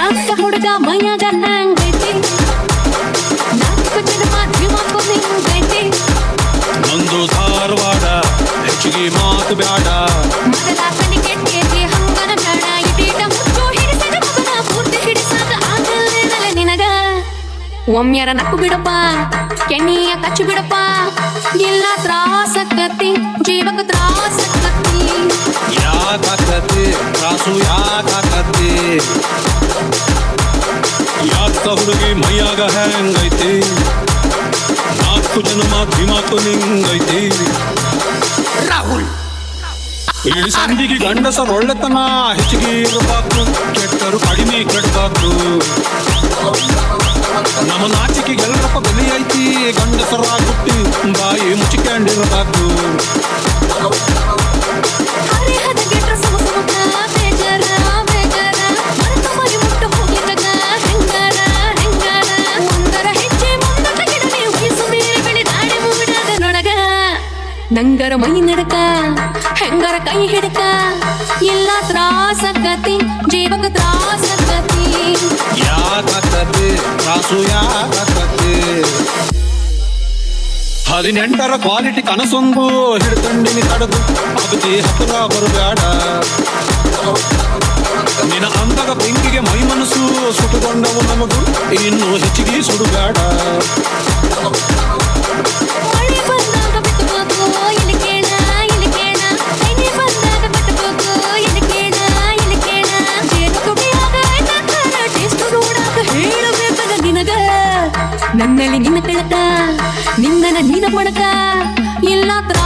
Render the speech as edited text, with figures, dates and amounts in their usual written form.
ಯಾಕ ಹುಡುಗ ಮೈಯಾಗ ಹಂಗೈತಿ ನಾಲ್ಕು ಜನ್ಮ ಜೀವಕ್ಕೂ ನಿಂಗೈತಿ ನಂದು ಧಾರವಾಡ ಹೆಚ್ಚಿಗೆ ಮಾತು ಬ್ಯಾಡ ಮೊದಲ ಕಲಿಕೆ ಕೇಳಿ ಹಂಗನ ಬೇಡ ಇದೀಟ ಮುಚ್ಚು ಹಿಡಿಸಿದ ಮಗನ ಪೂರ್ತಿ ಹಿಡಿಸಾಕ ಆಗಲ್ಲ ನಿನಗ ಒಮ್ಮೆರ ನಕ್ಕು ಬಿಡಪ್ಪ ಕೆಣಿಯ ಕಚ್ಚು ಬಿಡಪ್ಪ ಇಲ್ಲ ತ್ರಾಸಕ್ಕತಿ ಜೀವಕ ತ್ರಾಸಕ್ಕತಿ ಯಾಕಾಕತಿ ತ್ರಾಸು ಯಾಕಾಕತಿ ಯಾಕ ಹುಡುಗಿ ಮೈಯಾಗ ಹೆಂಗೈತಿ ನಾಲ್ಕು ಜನ್ಮ ದಿಮಾಕು ನಿಂಗೈತಿ ರಾಹುಲ್ ಈ ಸಂದಿಗೆ ಗಂಡಸರ ಒಳ್ಳೆತನ ಹೆಚ್ಚಿಗೆ ಇರಬಾರ್ದು ಕೆಟ್ಟರು ಕಡಿಮೆ ಕೆಡಬಾರ್ದು ನಮ್ಮ ನಾಚಿಕೆಗೆ ಎಲ್ಲರಪ್ಪ ಬೆಲೆ ಐತಿ ಗಂಡಸರ ಹುಟ್ಟಿ ಬಾಯಿ ಮುಚ್ಚಿಕೊಂಡಿರಬಾರ್ದು ನಂಗರ ಮೈ ನಡಕ ಹೆಂಗರ ಕೈ ಹಿಡಕ ಎಲ್ಲ ತ್ರಾಸಕತಿ ಜೀವಕ ತ್ರಾಸಕತಿ ಯಾಕತಿ ತ್ರಾಸು ಯಾಕತಿ 18ರ ಕ್ವಾಲಿಟಿ ಕನಸೊಂದು ಹಿಡ್ಕಂಡಿನಿ ತಡದು ಅಗತಿ ಹತ್ರ ಬರಬೇಡ ನಿನ್ನ ಅಂದಾಗ ಬೆಂಕಿಗೆ ಮೈ ಮನಸ್ಸು ಸುಟ್ಟುಕೊಂಡವು ನಮಗೂ ಇನ್ನು ಹೆಚ್ಚಿಗೆ ಸುಡುಬೇಡ ನನ್ನಲ್ಲಿ ನಿನ್ನ ಕಳಕ ನಿನ್ನ ನೀನ ಪಡಕ ಇಲ್ಲ ತ್ರಾ